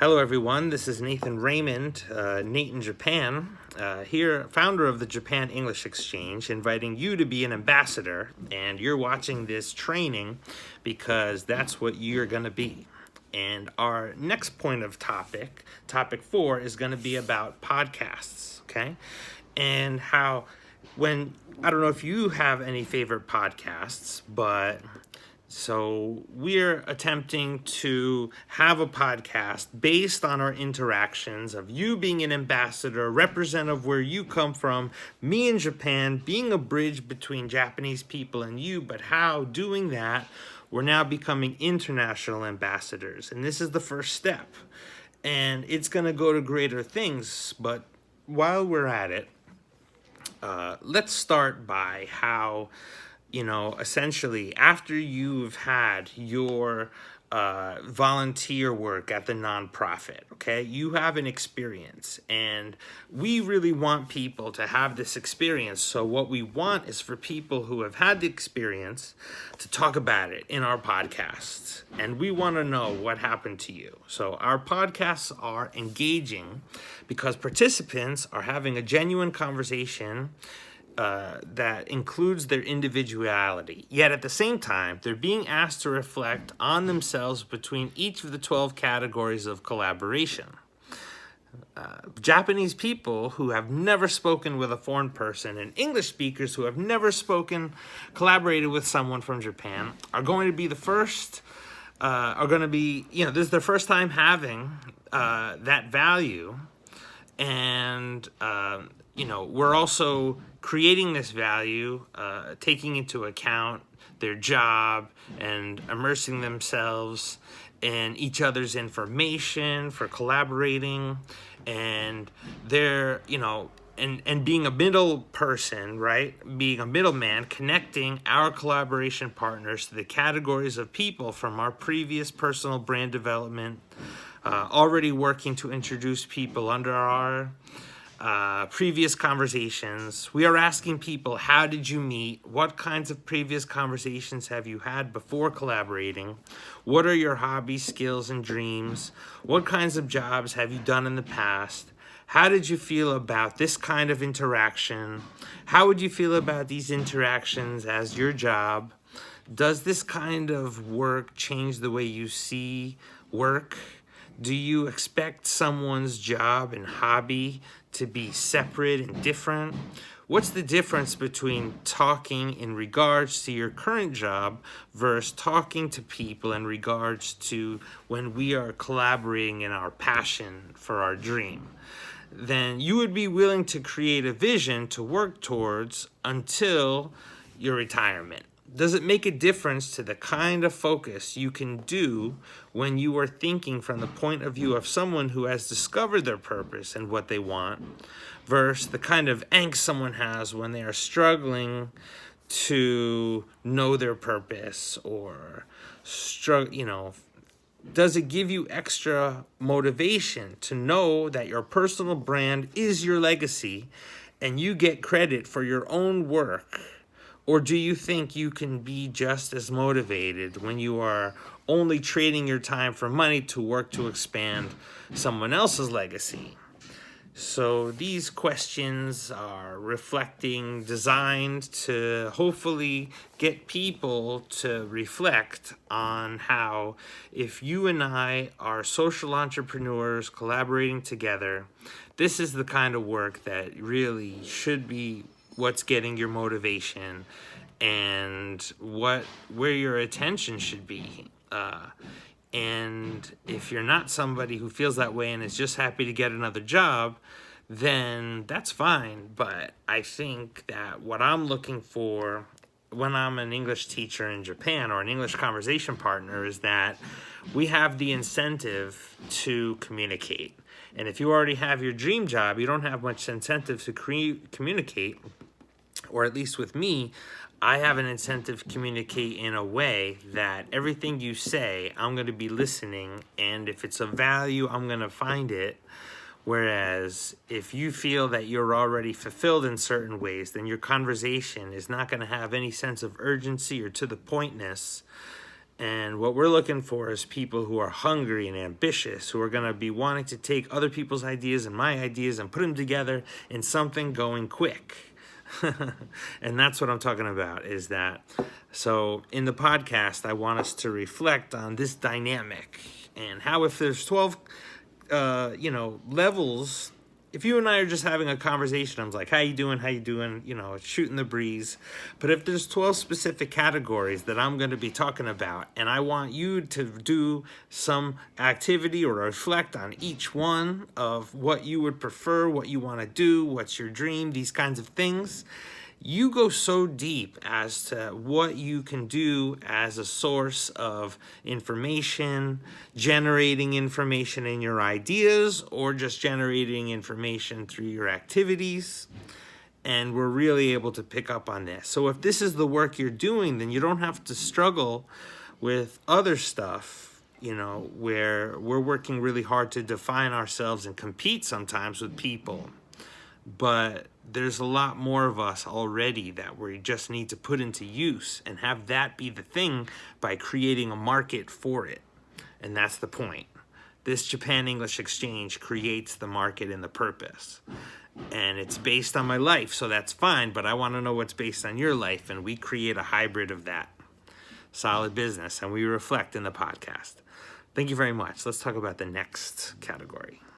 Hello everyone, this is Nathan Raymond, Nate in Japan, here, founder of the Japan English Exchange, inviting you to be an ambassador, and you're watching this training because that's what you're going to be. And our next point of topic 4, is going to be about podcasts, okay? And how, I don't know if you have any favorite podcasts, but so we're attempting to have a podcast based on our interactions of you being an ambassador, representative where you come from, me in Japan, being a bridge between Japanese people and you, but how doing that, we're now becoming international ambassadors. And this is the first step. And it's going to go to greater things. But while we're at it, let's start by how, essentially after you've had your volunteer work at the nonprofit, okay, you have an experience, and we really want people to have this experience. So what we want is for people who have had the experience to talk about it in our podcasts, and we want to know what happened to you. So our podcasts are engaging because participants are having a genuine conversation that includes their individuality. Yet at the same time, they're being asked to reflect on themselves between each of the 12 categories of collaboration. Japanese people who have never spoken with a foreign person and English speakers who have never collaborated with someone from Japan are going to be the first, this is their first time having that value. And, we're also creating this value, taking into account their job and immersing themselves in each other's information for collaborating, and they're, and being a middle person, right? Being a middleman, connecting our collaboration partners to the categories of people from our previous personal brand development, already working to introduce people under our previous conversations. We are asking people, how did you meet? What kinds of previous conversations have you had before collaborating? What are your hobbies, skills, and dreams? What kinds of jobs have you done in the past? How did you feel about this kind of interaction? How would you feel about these interactions as your job? Does this kind of work change the way you see work? Do you expect someone's job and hobby to be separate and different? What's the difference between talking in regards to your current job versus talking to people in regards to when we are collaborating in our passion for our dream? Then you would be willing to create a vision to work towards until your retirement. Does it make a difference to the kind of focus you can do when you are thinking from the point of view of someone who has discovered their purpose and what they want versus the kind of angst someone has when they are struggling to know their purpose or does it give you extra motivation to know that your personal brand is your legacy and you get credit for your own work? Or do you think you can be just as motivated when you are only trading your time for money to work to expand someone else's legacy? So these questions are designed to hopefully get people to reflect on how, if you and I are social entrepreneurs collaborating together, this is the kind of work that really should be what's getting your motivation and where your attention should be. And if you're not somebody who feels that way and is just happy to get another job, then that's fine. But I think that what I'm looking for when I'm an English teacher in Japan or an English conversation partner is that we have the incentive to communicate. And if you already have your dream job, you don't have much incentive to communicate, or at least with me, I have an incentive to communicate in a way that everything you say, I'm going to be listening, and if it's of value, I'm going to find it. Whereas if you feel that you're already fulfilled in certain ways, then your conversation is not going to have any sense of urgency or to the pointness. And what we're looking for is people who are hungry and ambitious, who are going to be wanting to take other people's ideas and my ideas and put them together in something going quick. And that's what I'm talking about, is that. So in the podcast, I want us to reflect on this dynamic and how, if there's 12, levels. If you and I are just having a conversation, I'm like, how you doing? How you doing? Shooting the breeze. But if there's 12 specific categories that I'm going to be talking about, and I want you to do some activity or reflect on each one of what you would prefer, what you want to do, what's your dream, these kinds of things, you go so deep as to what you can do as a source of information, generating information in your ideas, or just generating information through your activities. And we're really able to pick up on this. So if this is the work you're doing, then you don't have to struggle with other stuff, where we're working really hard to define ourselves and compete sometimes with people. But there's a lot more of us already that we just need to put into use and have that be the thing by creating a market for it. And that's the point. This Japan English exchange creates the market and the purpose. And it's based on my life, so that's fine, but I want to know what's based on your life, and we create a hybrid of that. Solid business, and we reflect in the podcast. Thank you very much. Let's talk about the next category.